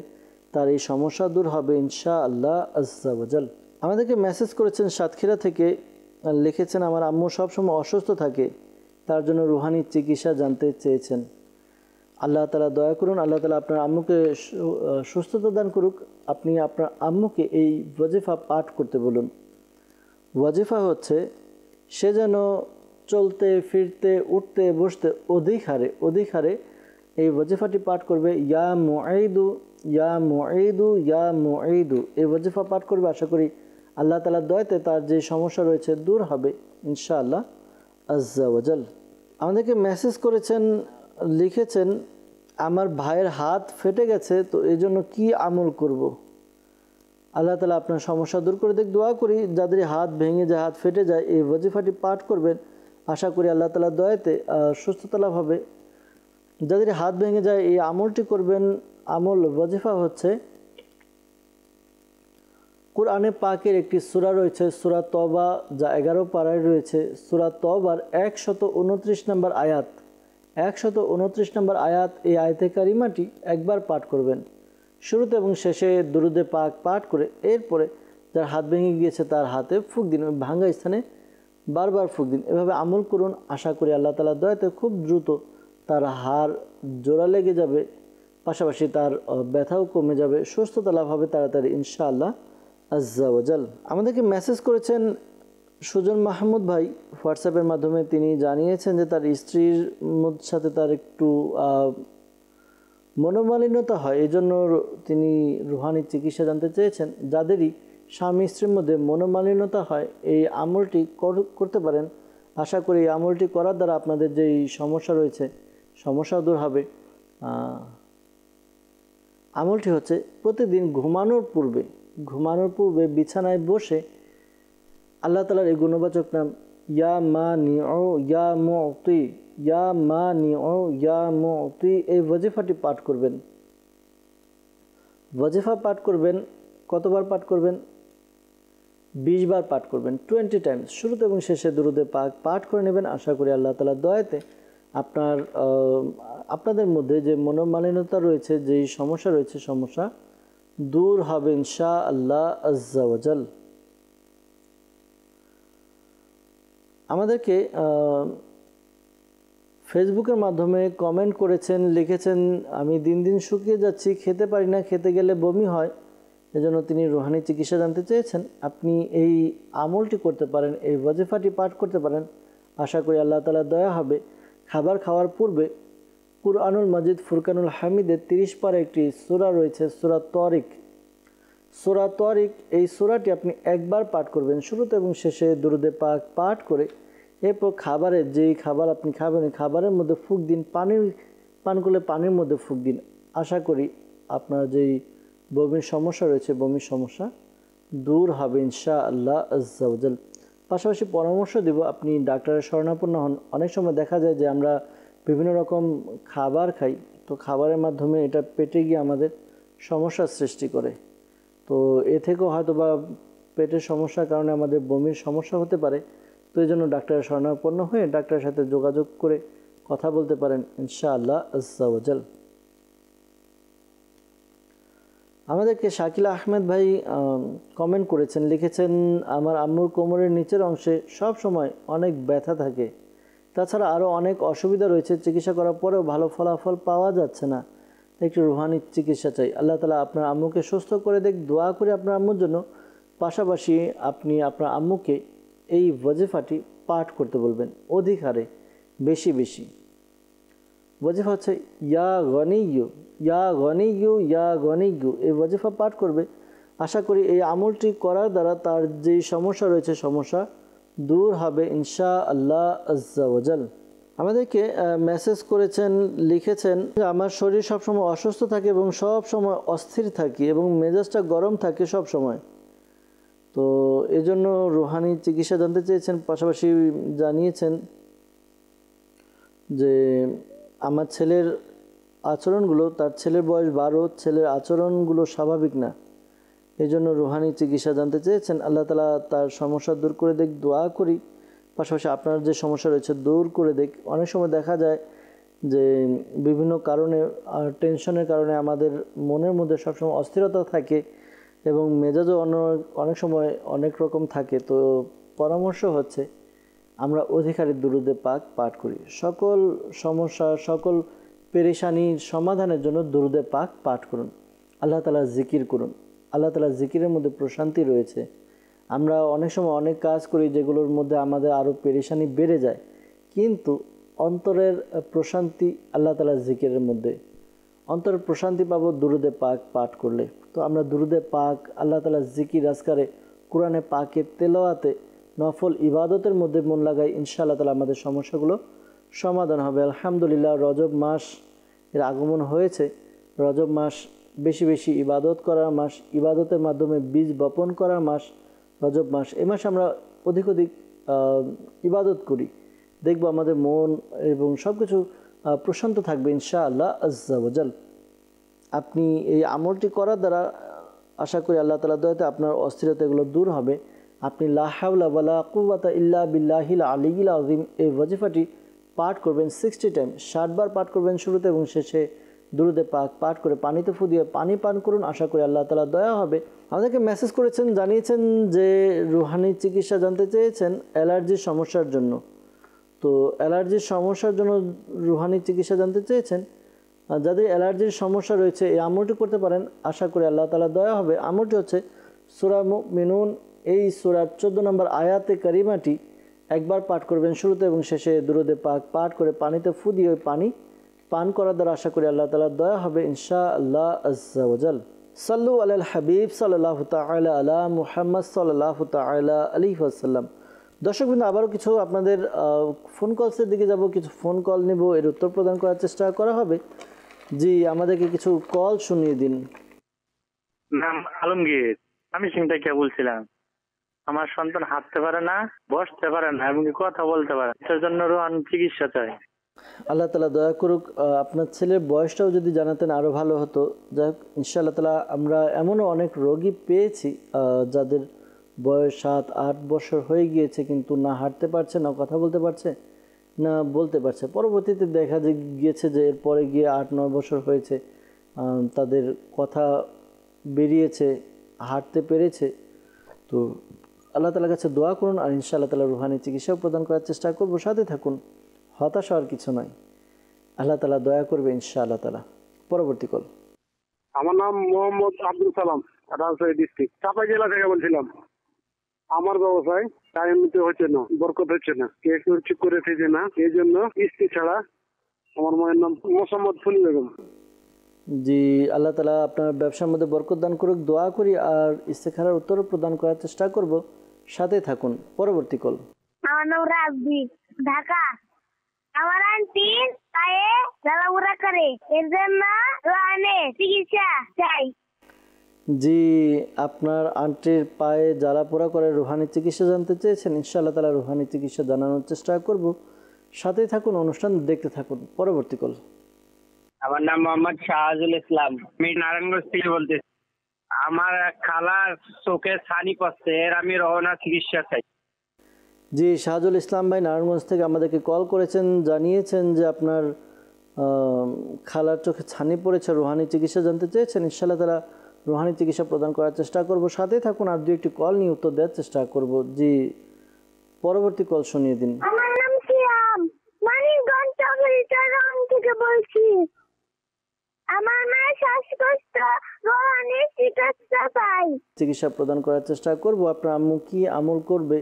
তার এই সমস্যা দূর হবে ইনশাআল্লাহ আজ্জা ওয়া জাল। আমাদেরকে মেসেজ করেছেন সাতক্ষীরা থেকে, লিখেছেন আমার আম্মু সবসময় অসুস্থ থাকে, তার জন্য রুহানি চিকিৎসা জানতে চেয়েছেন। আল্লাহ তাআলা দয়া করুন, আল্লাহ তাআলা আপনার আম্মুকে সুস্থতা দান করুক। আপনি আপনার আম্মুকে এই ওয়াজিফা পাঠ করতে বলুন। ওয়াজিফা হচ্ছে সে যেন চলতে ফিরতে উঠতে বসতে অধিক হারে এই ওয়াজিফাটি পাঠ করবে। ইয়া মুঈদু ইয়া মুঈদু ইয়া মুঈদু এই ওয়াজিফা পাঠ করবে। আশা করি আল্লাহ তাআলার দয়াতে তার যে সমস্যা রয়েছে দূর হবে ইনশাআল্লাহ আজ্জা ওয়া জাল। আমাদেরকে মেসেজ করেছেন, লিখেছেন আমার ভাইয়ের হাত ফেটে গেছে, তো এই জন্য কী আমল করব। আল্লাহ তাআলা আপনার সমস্যা দূর করে দেখ, দোয়া করি। যাদের হাত ভেঙে যায়, হাত ফেটে যায়, এই ওয়াজিফাটি পাঠ করবেন। আশা করি আল্লাহ তাআলার দয়াতে সুস্থতা লাভ হবে। যাদের হাত ভেঙে যায় এই আমলটি করবেন। আমল ওয়াজিফা হচ্ছে কোরআনে পাকের একটি সূরা রয়েছে, সূরা তওবা, যা 11 পারায় রয়েছে। সূরা তওবার 129 নম্বর আয়াত, 129 নম্বর আয়াত, এই আয়াতে কারিমাটি একবার পাঠ করবেন, শুরুতে এবং শেষে দুরূদে পাক পাঠ করে এরপরে যার হাত ভেঙে গিয়েছে তার হাতে ফুঁক দিন, ভাঙা স্থানে বারবার ফুঁক দিন। এভাবে আমল করুন। আশা করি আল্লাহ তাআলার দয়াতে খুব দ্রুত তার হাড় জোড়া লেগে যাবে, পাশাপাশি তার ব্যথাও কমে যাবে, সুস্থতা লাভ হবে তাড়াতাড়ি ইনশাআল্লাহ আজ্জা ওয়া জাল। আমাদেরকে মেসেজ করেছেন সুজন মাহমুদ ভাই হোয়াটসঅ্যাপের মাধ্যমে। তিনি জানিয়েছেন যে তার স্ত্রীর সাথে তার একটু মনোমালিন্যতা হয়, এই জন্য তিনি রুহানি চিকিৎসা জানতে চেয়েছেন। যাদেরই স্বামী স্ত্রীর মধ্যে মনোমালিন্যতা হয় এই আমলটি করতে পারেন। আশা করি এই আমলটি করার দ্বারা আপনাদের যেই সমস্যা রয়েছে সমস্যা দূর হবে। আমলটি হচ্ছে প্রতিদিন ঘুমানোর পূর্বে ঘুমানোর পূর্বে বিছানায় বসে আল্লাহ তাআলার এই গুণবাচক নাম ইয়া মানিউ ইয়া মুতি ইয়া মানিউ ইয়া মুতি এই ওয়াজিফাটি পাঠ করবেন। ওয়াজিফা পাঠ করবেন কতবার পাঠ করবেন? 20 বার পাঠ করবেন, 20 টাইমস। শুরুতে এবং শেষে দুরুদে পাক পাঠ করে নেবেন। আশা করি আল্লাহ তাআলার দয়াতে আপনাদের মধ্যে যে মনোমালিন্যতা রয়েছে, যেই সমস্যা রয়েছে, সমস্যা দূর হবে ইনশাআল্লাহ আজ্জা ওয়া জাল। আমাদেরকে ফেসবুকের মাধ্যমে কমেন্ট করেছেন, লিখেছেন আমি দিন দিন শুকিয়ে যাচ্ছি, খেতে পারি না, খেতে গেলে বমি হয়। এজন্য তিনি রুহানি চিকিৎসা জানতে চেয়েছেন। আপনি এই আমলটি করতে পারেন, এই ওয়াজিফাটি পাঠ করতে পারেন। আশা করি আল্লাহ তাআলার দয়া হবে। খাবার খাওয়ার পূর্বে কুরআনুল মাজিদ ফুরকানুল হামিদের 30 পারা একটি সূরা রয়েছে, সূরা তারিক। সূরা তারিক এই সূরাটি আপনি একবার পাঠ করবেন শুরুতে এবং শেষে দুরুদে পাক পাঠ করে। এরপর যেই খাবার আপনি খাবেন খাবারের মধ্যে ফুঁক দিন, পান করলে পানির মধ্যে ফুঁক দিন। আশা করি আপনার যেই বমির সমস্যা রয়েছে, বমির সমস্যা দূর হবে ইনশাআল্লাহ আজ্জা ওয়া জাল। পাশাপাশি পরামর্শ দেব, আপনি ডাক্তারের শরণাপন্ন হন। অনেক সময় দেখা যায় যে আমরা বিভিন্ন রকম খাবার খাই, তো খাবারের মাধ্যমে এটা পেটে গিয়ে আমাদের সমস্যার সৃষ্টি করে। তো এ থেকেও হয়তো বা পেটের সমস্যার কারণে আমাদের বমির সমস্যা হতে পারে। তো এই জন্য ডাক্তারের শরণাপন্ন হয়ে ডাক্তারের সাথে যোগাযোগ করে কথা বলতে পারেন ইনশাআল্লাহ আজ্জা ওয়া জাল। আমাদেরকে শাকিলা আহমেদ ভাই কমেন্ট করেছেন, লিখেছেন আমার আম্মুর কোমরের নিচের অংশে সব সময় অনেক ব্যথা থাকে, তাছাড়া আরও অনেক অসুবিধা রয়েছে, চিকিৎসা করার পরেও ভালো ফলাফল পাওয়া যাচ্ছে না, একটু রুহানি চিকিৎসা চাই। আল্লাহ তাআলা আপনার আম্মুকে সুস্থ করে দেখ, দোয়া করে আপনার আম্মুর জন্য। পাশাপাশি আপনি আপনার আম্মুকে এই ওয়াজিফাটি পাঠ করতে বলবেন অধিক হারে, বেশি বেশি। ওয়াজিফা হচ্ছে ইয়া গনিয়্যু ইয়া গনিয়্যু ইয়া গনিয়্যু, এই ওয়াজিফা পাঠ করবে। আশা করি এই আমলটি করার দ্বারা তার যেই সমস্যা রয়েছে, সমস্যা দূর হবে ইনশাআল্লাহ আজ্জা ওয়া জাল। আমাদেরকে মেসেজ করেছেন, লিখেছেন আমার শরীর সবসময় অসুস্থ থাকে এবং সব সময় অস্থির থাকি এবং মেজাজটা গরম থাকে সব সময়। তো এজন্য রুহানি চিকিৎসা জানতে চেয়েছেন। পাশাপাশি জানিয়েছেন যে আমার ছেলের আচরণগুলো, তার ছেলের বয়স 12, ছেলের আচরণগুলো স্বাভাবিক না, এই জন্য রুহানি চিকিৎসা জানতে চেয়েছেন। আল্লাহ তাআলা তার সমস্যা দূর করে দেখ, দোয়া করি। পাশাপাশি আপনার যে সমস্যা রয়েছে দূর করে দেখ। অনেক সময় দেখা যায় যে বিভিন্ন কারণে, টেনশনের কারণে আমাদের মনের মধ্যে সবসময় অস্থিরতা থাকে এবং মেজাজও অনেক সময় অনেক রকম থাকে। তো পরামর্শ হচ্ছে আমরা অধিকারী দুরুদে পাক পাঠ করি। সকল সমস্যা, সকল পেরেশানির সমাধানের জন্য দুরুদে পাক পাঠ করুন, আল্লাহ তাআলার জিকির করুন। আল্লাহ তাআলার জিকিরের মধ্যে প্রশান্তি রয়েছে। আমরা অনেক সময় অনেক কাজ করি যেগুলোর মধ্যে আমাদের আরও পেরেশানি বেড়ে যায়, কিন্তু অন্তরের প্রশান্তি আল্লাহ তাআলার জিকিরের মধ্যে। অন্তরের প্রশান্তি পাবো দুরুদে পাক পাঠ করলে। তো আমরা দুরুদে পাক, আল্লাহ তাআলার জিকির আজকারে, কোরআনে পাকের তেলাওয়াতে, নফল ইবাদতের মধ্যে মন লাগাই, ইনশাআল্লাহ তাআলা আমাদের সমস্যাগুলো সমাধান হবে। আলহামদুলিল্লাহ, রজব মাস এর আগমন হয়েছে। রজব মাস বেশি বেশি ইবাদত করার মাস, ইবাদতের মাধ্যমে বীজ বপন করার মাস রজব মাস। এই মাসে আমরা অধিক ইবাদত করি, দেখব আমাদের মন এবং সব কিছু প্রশান্ত থাকবে ইনশাআল্লাহ আজ্জা ওয়া জাল। আপনি এই আমলটি করার দ্বারা আশা করি আল্লাহ তাআলার দয়াতে আপনার অস্থিরতা এগুলো দূর হবে। আপনি লা হাওলা ওয়ালা কুওয়াতা ইল্লা বিল্লাহিল আলিয়্যিল আযীম এই ওয়াজিফাটি পাঠ করবেন 60 টাইম, 60 বার পাঠ করবেন শুরুতে এবং শেষে দুরুদে পাক পাঠ করে পানিতে ফু দিয়ে পানি পান করুন। আশা করি আল্লাহ তাআলা দয়া হবে। আমাদেরকে মেসেজ করেছেন, জানিয়েছেন যে রুহানি চিকিৎসা জানতে চেয়েছেন অ্যালার্জির সমস্যার জন্য। তো অ্যালার্জির সমস্যার জন্য রুহানি চিকিৎসা জানতে চেয়েছেন। যাদের অ্যালার্জির সমস্যা রয়েছে এই আমলটি করতে পারেন, আশা করি আল্লাহ তাআলা দয়া হবে। আমলটি হচ্ছে সূরা মুমিনুন, এই সূরার 14 নম্বর আয়াতে কারিমাটি একবার পাঠ করবেন শুরুতে এবং শেষে দুরুদে পাক পাঠ করে পানিতে ফু দিয়ে ওই পানি পান করার দ্বারা আশা করি আল্লাহ তাআলার দয়া হবে ইনশাআল্লাহ আজ্জা ওয়া জাল। সাল্লু আলাল হাবিব সাল্লাল্লাহু তাআলা আলা মুহাম্মদ সাল্লাল্লাহু তাআলা আলাইহি ওয়াসাল্লাম। দর্শকবৃন্দ, আবারও কিছু আপনাদের ফোন কলসের দিকে যাব, কিছু ফোন কল নেব, এর উত্তর প্রদান করার চেষ্টা করা হবে। জি, আমাদেরকে কিছু কল শুনিয়ে দিন। নাম আলমগীর, আমি সিং থেকে বলছিলাম। আমার সন্তান হাঁটতে পারে না, বসতে পারে না, এমনকি কথা বলতে পারে না। এটার জন্য রোহানি চিকিৎসা চাই। আল্লাহ তালা দয়া করুক। আপনার ছেলের বয়সটাও যদি জানাতেন আরও ভালো হতো। যাক, ইনশাআল্লাহ তালা আমরা এমনও অনেক রোগী পেয়েছি যাদের বয়স 7-8 বছর হয়ে গিয়েছে, কিন্তু না হাঁটতে পারছে, না কথা বলতে পারছে, না বলতে পারছে। পরবর্তীতে দেখা গিয়েছে যে এরপরে গিয়ে 8-9 বছর হয়েছে, তাদের কথা বেরিয়েছে, হাঁটতে পেরেছে। তো আল্লাহ তালার কাছে দোয়া করুন, আর ইনশাআল্লাহ তালা রুহানি চিকিৎসাও প্রদান করার চেষ্টা করবো। সাথে থাকুন, হতাশ হওয়ার কিছু নয়, আল্লাহ তালা দয়া করবে ইনশাআল্লাহ তালা। পরবর্তী কল। আমার নাম মোহাম্মদ আব্দুল সালাম, রাজশাহী ডিস্ট্রিক্ট, চাঁপাই জেলা থেকে বলছিলাম। আমার ব্যবসায় টাইম মতো হচ্ছে না, বরকত হচ্ছে না, কেস ঠিক করে থেকে না, এই জন্য কিস্তি ছাড়া। আমার মায়ের নাম মোসাম্মদ ফুলি বেগম। জি, আল্লাহ তালা আপনার ব্যবসার মধ্যে বরকত দান করুক, দোয়া করি, আর ইস্তেখারার উত্তরও প্রদান করার চেষ্টা করব। সাথে থাকুন। পরবর্তী কল। আমার নাম রাজবি, ঢাকা। আমার আন্টি পায়ে জ্বালাপোড়া করে, এর জন্য রোহানি চিকিৎসা চাই। জি, আপনার আন্টির পায়ে জ্বালা পোড়া করে রুহানি চিকিৎসা জানতে চেয়েছেন। ইনশাআল্লাহ তালা রুহানি চিকিৎসা জানানোর চেষ্টা করব। সাথেই থাকুন, অনুষ্ঠান দেখতে থাকুন। পরবর্তী কল। আমার নাম মোহাম্মদ শাহজুল ইসলাম, আমি নারায়ণগঞ্জ থেকে বলতেছি। আমার এক খালার চোখে ছানি পড়ছে, এর আমি রোহানি চিকিৎসা চাই। জি, শাহজুল ইসলাম ভাই নারায়ণগঞ্জ থেকে আমাদেরকে কল করেছেন, জানিয়েছেন যে আপনার খালার চোখে ছানি পড়েছে, রুহানি চিকিৎসা জানতে চেয়েছেন। ইনশাআল্লাহ তালা রুহানি চিকিৎসা প্রদান করার চেষ্টা করব। সাথেই থাকুন, আর 2-1টি কল নিয়ে উত্তর দেওয়ার চেষ্টা করব। জি, পরবর্তী কল শুনিয়ে দিন। আমার নাম সিয়াম, মানিকগঞ্জ থেকে বলছি। আমার মায়ের শ্বাসকষ্ট, রোহানি চিকিৎসা চাই। চিকিৎসা প্রদান করার চেষ্টা করব। আপনার আম্মু কি আমল করবে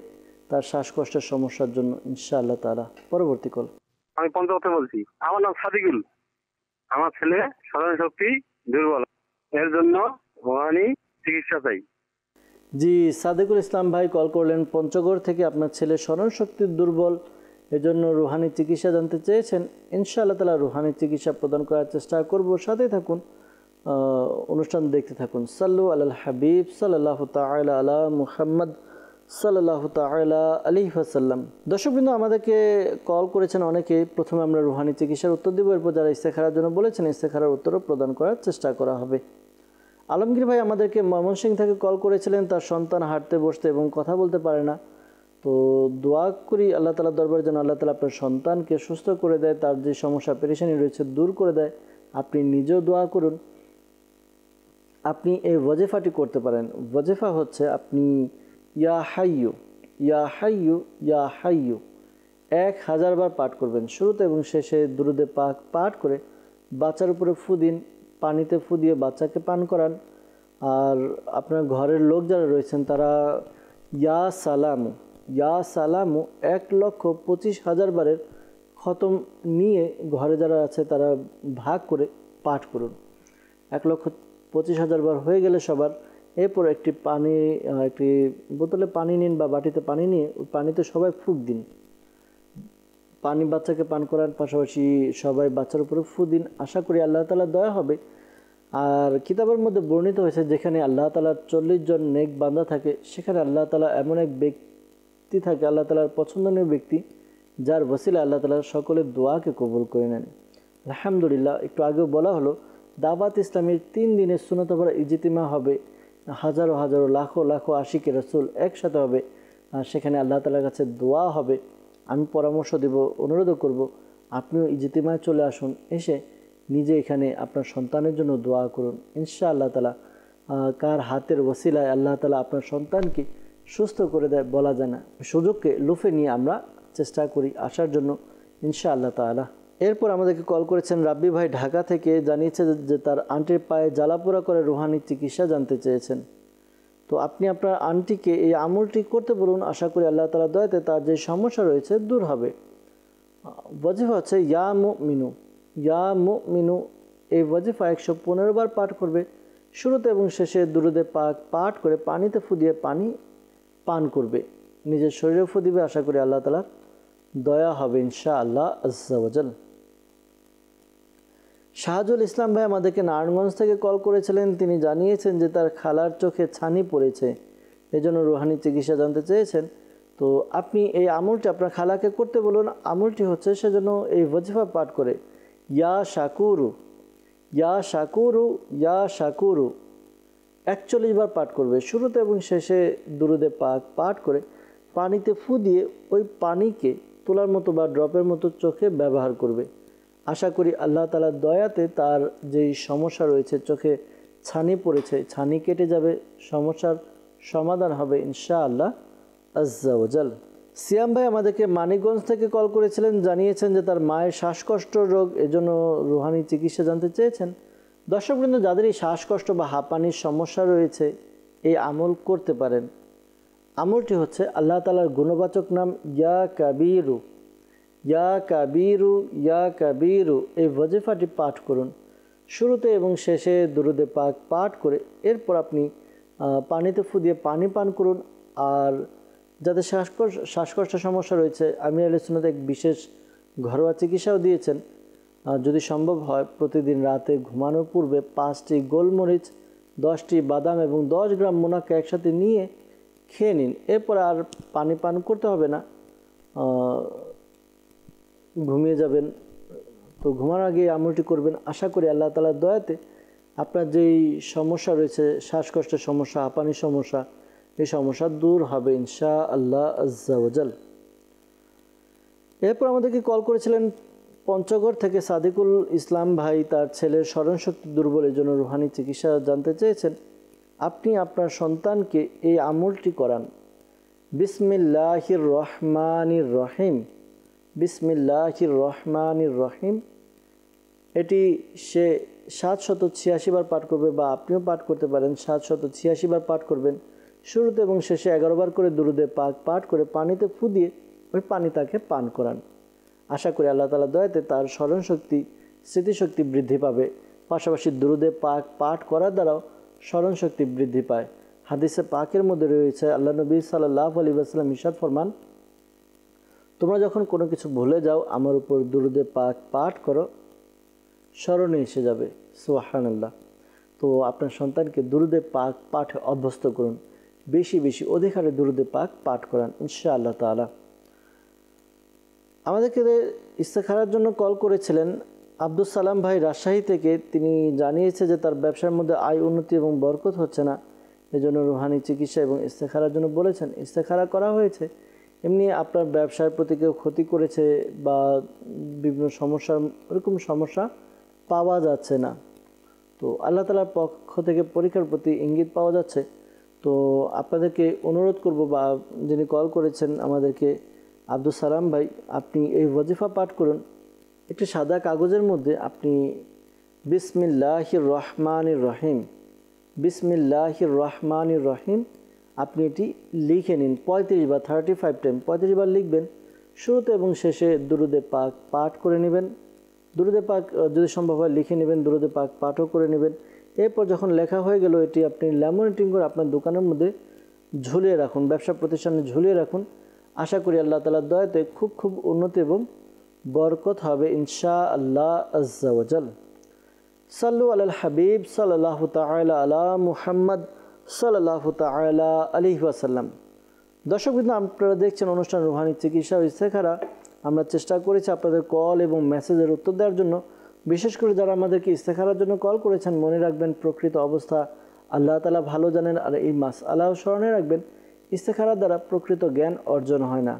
তার শ্বাসকষ্টের সমস্যার জন্য ইনশাআল্লাহ তাআলা। পরবর্তী কল। আমি পঞ্চগড় থেকে বলছি। আমার নাম সাদিকুল। আমার ছেলে স্মরণ শক্তি দুর্বল, এর জন্য রোহানি চিকিৎসা চাই। জি, সাদেকুল ইসলাম ভাই কল করলেন পঞ্চগড় থেকে। আপনার ছেলে স্মরণ শক্তি দুর্বল, এজন্য রুহানি চিকিৎসা জানতে চেয়েছেন। ইনশাআল্লাহ তাআলা রুহানি চিকিৎসা প্রদান করার চেষ্টা করব। সাথে থাকুন, অনুষ্ঠান দেখতে থাকুন। সাল্লু আলাল হাবিব সাল্লাল্লাহু তাআলা আলা মুহাম্মদ সাল্লাল্লাহু তাআলা আলাইহি ওয়াসাল্লাম। দর্শকবৃন্দ, আমাদেরকে কল করেছেন অনেকে। প্রথমে আমরা রুহানি চিকিৎসার উত্তর দেব, এরপর যারা ইস্তেখারার জন্য বলেছেন ইস্তেখারার উত্তরও প্রদান করার চেষ্টা করা হবে। আলমগীর ভাই আমাদেরকে ময়মনসিংহ থেকে কল করেছিলেন। তার সন্তান হাঁটতে, বসতে এবং কথা বলতে পারে না। তো দোয়া করি আল্লাহ তাআলার দরবারে যেন আল্লাহ তাআলা আপনার সন্তানকে সুস্থ করে দেয়, তার যে সমস্যা পেরেশানি রয়েছে দূর করে দেয়। আপনি নিজেও দোয়া করুন। আপনি এই ওয়াজিফাটি করতে পারেন। ওয়াজিফা হচ্ছে আপনি ইয়া হাইয়ু ইয়া হাইয়ু ইয়া হাইয়ু 1000 বার পাঠ করবেন। শুরুতে এবং শেষে দুরুদে পাক পাঠ করে বাচ্চার উপরে ফু দিন, পানিতে ফু দিয়ে বাচ্চাকে পান করান। আর আপনার ঘরের লোক যারা রয়েছেন তারা ইয়া সালামু 1,25,000 বারের খতম নিয়ে ঘরে যারা আছে তারা ভাগ করে পাঠ করুন। 1,25,000 বার হয়ে গেলে সবার, এরপর একটি বোতলে পানি নিন বা বাটিতে পানি নিয়ে ওই পানিতে সবাই ফুঁক দিন। পানি বাচ্চাকে পান করার পাশাপাশি সবাই বাচ্চার উপরে ফু দিন। আশা করি আল্লাহ তাআলা দয়া হবে। আর কিতাবের মধ্যে বর্ণিত হয়েছে, যেখানে আল্লাহ তাআলার 40 জন নেক বান্দা থাকে, সেখানে আল্লাহ তাআলা এমন এক ব্যক্তি থাকে, আল্লাহ তাআলার পছন্দনীয় ব্যক্তি, যার ওসিলা আল্লাহ তাআলা সকলের দোয়াকে কবুল করে নেন। আলহামদুলিল্লাহ। একটু আগেও বলা হলো, দাওয়াত ইসলামের 3 দিনের সুন্নত ভরা ইজতিমা হবে। হাজারো হাজারো লাখো লাখো আশিকে রাসূল একসাথে হবে, আর সেখানে আল্লাহ তাআলার কাছে দোয়া হবে। আমি পরামর্শ দেব, অনুরোধ করব, আপনিও ইজতিমায় চলে আসুন। এসে নিজে এখানে আপনার সন্তানের জন্য দোয়া করুন। ইনশাআল্লাহ তাআলা কার হাতের ওসিলায় আল্লাহ তাআলা আপনার সন্তানকে সুস্থ করে দেয় বলা যায় না। সুযোগকে লুফে নিয়ে আমরা চেষ্টা করি আসার জন্য ইনশাআল্লাহ তাআলা। এরপর আমাদেরকে কল করেছেন রাব্বি ভাই ঢাকা থেকে, জানিয়েছে যে তার আন্টির পায়ে জ্বালাপোড়া করে রুহানি চিকিৎসা জানতে চেয়েছেন। তো আপনি আপনার আন্টিকে এই আমলটি করতে বলুন। আশা করি আল্লাহ তাআলা দয়াতে তার যে সমস্যা রয়েছে দূর হবে। ওয়াজিফা হচ্ছে ইয়া মুমিনু। এই ওয়াজিফা 115 বার পাঠ করবে। শুরুতে এবং শেষে দুরুদে পাক পাঠ করে পানিতে ফু দিয়ে পানি পান করবে। নিজের শরীরে ফু দিবে। আশা করি আল্লাহ তাআলার দয়া হবে ইনশাআল্লাহ আজ্জা ওয়া জাল। শাহজুল ইসলাম ভাই আমাদেরকে নারায়ণগঞ্জ থেকে কল করেছিলেন। তিনি জানিয়েছেন যে তার খালার চোখে ছানি পড়েছে, এজন্য রুহানি চিকিৎসা জানতে চেয়েছেন। তো আপনি এই আমলটি আপনার খালাকে করতে বলুন। আমলটি হচ্ছে সেজন্য এই ওয়াজিফা পাঠ করে ইয়া শাকুরু ইয়া শাকুরু ইয়া শাকুরু 41 বার পাঠ করবে। শুরুতে এবং শেষে দুরুদে পাক পাঠ করে পানিতে ফু দিয়ে ওই পানিকে তোলার মতো বা ড্রপের মতো চোখে ব্যবহার করবে। আশা করি আল্লাহ তাআলার দয়াতে তার যেই সমস্যা রয়েছে, চোখে ছানি পড়েছে, ছানি কেটে যাবে, সমস্যার সমাধান হবে ইনশাআল্লাহ আজ্জা ওয়াজাল। সিয়াম ভাই আমাদেরকে মানিকগঞ্জ থেকে কল করেছিলেন, জানিয়েছেন যে তার মায়ের শ্বাসকষ্ট রোগ, এজন্য রুহানি চিকিৎসা জানতে চেয়েছেন। দর্শকবৃন্দ, যাদের এই শ্বাসকষ্ট বা হাঁপানির সমস্যা রয়েছে এই আমল করতে পারেন। আমলটি হচ্ছে আল্লাহ তাআলার গুণবাচক নাম ইয়া কাবীরু ইয়া কাবীরু ইয়া কাবীরু, এই ওয়াজিফাটি পাঠ করুন। শুরুতে এবং শেষে দুরুদে পাক পাঠ করে এরপর আপনি পানিতে ফু দিয়ে পানি পান করুন। আর যাদের শ্বাসকষ্ট সমস্যা রয়েছে, আমির আহলে সুন্নাত এক বিশেষ ঘরোয়া চিকিৎসাও দিয়েছেন। যদি সম্ভব হয় প্রতিদিন রাতে ঘুমানোর পূর্বে 5টি গোলমরিচ, 10টি বাদাম এবং 10 গ্রাম মুনাক্কা একসাথে নিয়ে খেয়ে নিন। এরপর আর পানি পান করতে হবে না, ঘুমিয়ে যাবেন। তো ঘুমানোর আগে আমলটি করবেন। আশা করি আল্লাহ তাআলার দয়াতে আপনার যেই সমস্যা রয়েছে, শ্বাসকষ্টের সমস্যা, হাঁপানির সমস্যা, এই সমস্যা দূর হবে ইনশাআল্লাহ আজ্জা ওয়াজাল। এরপর আমাদেরকে কল করেছিলেন পঞ্চগড় থেকে সাদিকুল ইসলাম ভাই। তার ছেলের স্মরণশক্তি দুর্বল, এর জন্য রুহানি চিকিৎসা জানতে চেয়েছেন। আপনি আপনার সন্তানকে এই আমলটি করান। বিসমিল্লাহির রহমানির রহিম, বিসমিল্লাহির রহমানির রহিম। এটি সে 786 বার পাঠ করবে, বা আপনিও পাঠ করতে পারেন। 786 বার পাঠ করবেন। শুরুতে এবং শেষে 11 বার করে দুরুদে পাক পাঠ করে পানিতে ফু দিয়ে ওই পানি তাকে পান করান। আশা করি আল্লাহ তাআলার দয়াতে তার স্মরণশক্তি, স্মৃতিশক্তি বৃদ্ধি পাবে। পাশাপাশি দুরুদে পাক পাঠ করার দ্বারাও স্মরণশক্তি বৃদ্ধি পায়। হাদিসে পাকের মধ্যে রয়েছে, আল্লাহ নবী সাল্লাল্লাহু আলাইহি ওয়াসাল্লাম ইরশাদ ফরমান, তোমরা যখন কোনো কিছু ভুলে যাও আমার উপর দুরুদে পাক পাঠ করো, স্মরণে এসে যাবে। সুবহানাল্লাহ। তো আপনার সন্তানকে দুরুদে পাক পাঠে অভ্যস্ত করুন, বেশি বেশি অধিকারে দুরুদে পাক পাঠ করান ইনশাআল্লাহ তাআলা। আমাদেরকে ইস্তেখারার জন্য কল করেছিলেন আব্দুল সালাম ভাই রাজশাহী থেকে। তিনি জানিয়েছে যে তার ব্যবসার মধ্যে আয় উন্নতি এবং বরকত হচ্ছে না, এজন্য রুহানি চিকিৎসা এবং ইস্তেখারার জন্য বলেছেন। ইস্তেখারা করা হয়েছে, এমনি আপনার ব্যবসার প্রতি কেউ ক্ষতি করেছে বা বিভিন্ন সমস্যার, ওরকম সমস্যা পাওয়া যাচ্ছে না। তো আল্লাহ তাআলার পক্ষ থেকে পরীক্ষার প্রতি ইঙ্গিত পাওয়া যাচ্ছে। তো আপনাদেরকে অনুরোধ করব, বা যিনি কল করেছেন আমাদেরকে আব্দুল সালাম ভাই, আপনি এই ওয়াজিফা পাঠ করুন। একটি সাদা কাগজের মধ্যে আপনি বিসমিল্লাহির রহমানির রহিম, বিসমিল্লাহির রহমানির রহিম আপনি এটি লিখে নিন 35 বা 35 টাইম, 35 বার লিখবেন। শুরুতে এবং শেষে দুরুদে পাক পাঠ করে নেবেন। দুরুদে পাক যদি সম্ভব হয় লিখে নেবেন, দুরুদে পাক পাঠও করে নেবেন। এরপর যখন লেখা হয়ে গেল, এটি আপনি ল্যামিনেটিং করে আপনার দোকানের মধ্যে ঝুলিয়ে রাখুন, ব্যবসা প্রতিষ্ঠানে ঝুলিয়ে রাখুন। আশা করি আল্লাহ তাআলার দয়াতে খুব উন্নতি এবং বরকত হবে ইনশাআল্লাহ আজ্জা ওয়াজাল। সাল্লু আলাল হাবিব সাল্লাল্লাহু তাআলা আলা মুহাম্মদ সাল্লাল্লাহু তাআলা আলাইহি ওয়াসাল্লাম। দর্শকবৃন্দ, আপনারা দেখছেন অনুষ্ঠান রুহানি চিকিৎসা ও ইস্তেখারা। আমরা চেষ্টা করেছি আপনাদের কল এবং মেসেজের উত্তর দেওয়ার জন্য। বিশেষ করে যারা আমাদেরকে ইস্তেখারার জন্য কল করেছেন, মনে রাখবেন প্রকৃত অবস্থা আল্লাহ তাআলা ভালো জানেন। আর এই মাসআলাও স্মরণে রাখবেন, ইস্তেখারার দ্বারা প্রকৃত জ্ঞান অর্জন হয় না।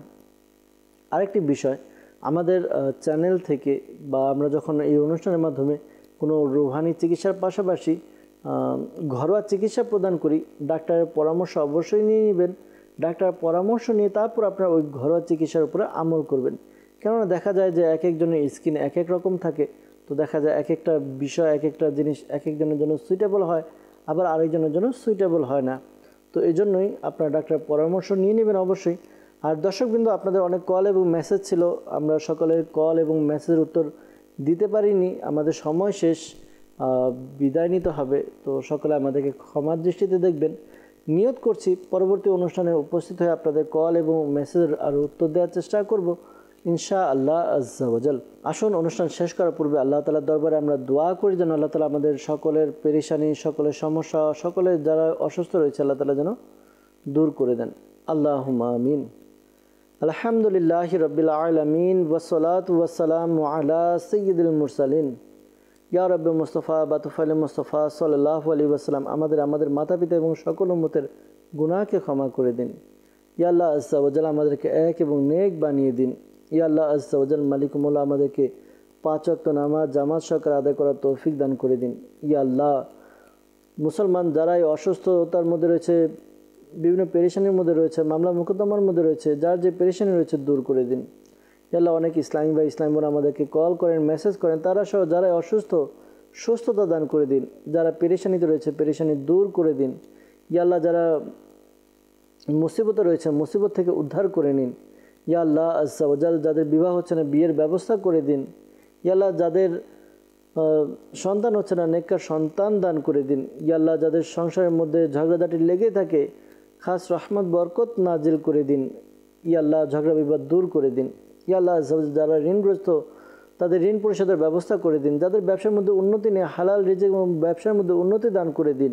আরেকটি বিষয়, আমাদের চ্যানেল থেকে বা আমরা যখন এই অনুষ্ঠানের মাধ্যমে কোনো রুহানি চিকিৎসার পাশাপাশি ঘরোয়া চিকিৎসা প্রদান করি, ডাক্তারের পরামর্শ অবশ্যই নিয়ে নেবেন। ডাক্তারের পরামর্শ নিয়ে তারপর আপনারা ওই ঘরোয়া চিকিৎসার উপরে আমল করবেন। কেননা দেখা যায় যে এক একজনের স্কিন এক এক রকম থাকে। তো দেখা যায় এক একটা বিষয়, এক একটা জিনিস এক একজনের জন্য সুইটেবল হয়, আবার আরেকজনের জন্য সুইটেবল হয় না। তো এই জন্যই আপনারা ডাক্তারের পরামর্শ নিয়ে নেবেন অবশ্যই। আর দর্শকবৃন্দ, আপনাদের অনেক কল এবং মেসেজ ছিল, আমরা সকলের কল এবং মেসেজের উত্তর দিতে পারিনি, আমাদের সময় শেষ, বিদায় নিতে হবে। তো সকলে আমাদেরকে ক্ষমার দৃষ্টিতে দেখবেন। নিয়ত করছি পরবর্তী অনুষ্ঠানে উপস্থিত হয়ে আপনাদের কল এবং মেসেজের আর উত্তর দেওয়ার চেষ্টা করব ইনশা আল্লাহ আজ্জা ওয়াজাল। আসুন অনুষ্ঠান শেষ করার পূর্বে আল্লাহ তাআলার দরবারে আমরা দোয়া করি যেন আল্লাহ তাআলা আমাদের সকলের পেরেশানি, সকলের সমস্যা, সকলের যারা অসুস্থ রয়েছে আল্লাহ তাআলা যেন দূর করে দেন। আল্লাহুম্মা আমিন। আলহামদুলিল্লাহি রাব্বিল আলামিন ওয়াসসালাতু ওয়াসসালামু আলা সাইয়্যিদিল মুরসালিন ইয়া রাব্বি মুস্তাফা বাতুফাইল মুস্তাফা সাল্লাল্লাহু আলাইহি ওয়াসাল্লাম। আমাদের মাতা পিতা এবং সকল উম্মতের গুনাহকে ক্ষমা করে দিন। ইয়া আল্লাহ আজ্জা ওয়াজাল আমাদেরকে এক এবং নেক বানিয়ে দিন। ইয়া আল্লাহ আজ্জা ওয়াজাল মালিকুমুল্লাহ আমাদেরকে 5 ওয়াক্ত নামাজ জামাত সহকারে আদায় করার তৌফিক দান করে দিন। ইয়া আল্লাহ মুসলমান যারাই অসুস্থতার মধ্যে রয়েছে, বিভিন্ন পেরেশানির মধ্যে রয়েছে, মামলা মোকদ্দমার মধ্যে রয়েছে, যার যে পেরেশানি রয়েছে দূর করে দিন। ইয়া আল্লাহ অনেক ইসলামী বা ইসলামী বোন আমাদেরকে কল করেন, মেসেজ করেন, তারা সহ যারাই অসুস্থ সুস্থতা দান করে দিন। যারা পেরেশানিতে রয়েছে পেরেশানি দূর করে দিন। ইয়া আল্লাহ যারা মুসিবতে রয়েছে মুসিবত থেকে উদ্ধার করে নিন। ইয়া আল্লাহ আজ্জা ওয়াজাল যাদের বিবাহ হচ্ছে না বিয়ের ব্যবস্থা করে দিন। ইয়া আল্লাহ যাদের সন্তান হচ্ছে না নেককার সন্তান দান করে দিন। ইয়া আল্লাহ যাদের সংসারের মধ্যে ঝগড়াঝাটি লেগে থাকে খাস রহমত বরকত নাজিল করে দিন। ইয়া আল্লাহ ঝগড়া বিবাদ দূর করে দিন। ইয়া আল্লাহ যারা ঋণগ্রস্ত তাদের ঋণ পরিশোধের ব্যবস্থা করে দিন। যাদের ব্যবসার মধ্যে উন্নতি নেই হালাল রিজিক এবং ব্যবসার মধ্যে উন্নতি দান করে দিন।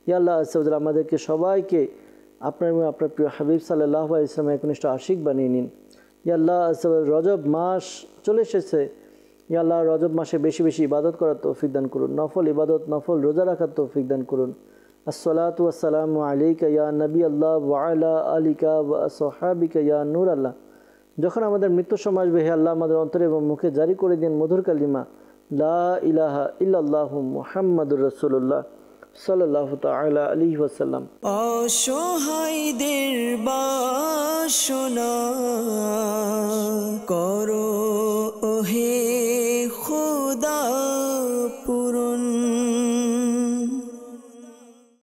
ইয়া আল্লাহ আমাদেরকে সবাইকে আপনার এবং আপনার প্রিয় হাবিব সাল্লাল্লাহু আলাইহি ওয়াসাল্লামের একনিষ্ঠ আশিক বানিয়ে নিন। ইয়া আল্লাহ রজব মাস চলে এসেছে। ইয়া আল্লাহ রজব মাসে বেশি বেশি ইবাদত করার তৌফিক দান করুন। নফল ইবাদত নফল রোজা রাখার তৌফিক দান করুন। আসসালাতু ওয়াসসালামু আলাইকা ইয়া নবী আল্লাহ ওয়া আলা আলিকা ওয়া আসহাবিকা ইয়া নূর আল্লাহ। যখন আমাদের মৃত্যুর সময় আসবে হে আল্লাহ আমাদের অন্তরে এবং মুখে জারি করে দিন মধুর কালিমা লা ইলাহা ইল্লাল্লাহু মুহাম্মাদুর রাসূলুল্লাহ সাল্লাল্লাহু তাআলা আলাইহি ওয়াসাল্লাম। অসহায়দের বাসনা করো ওহে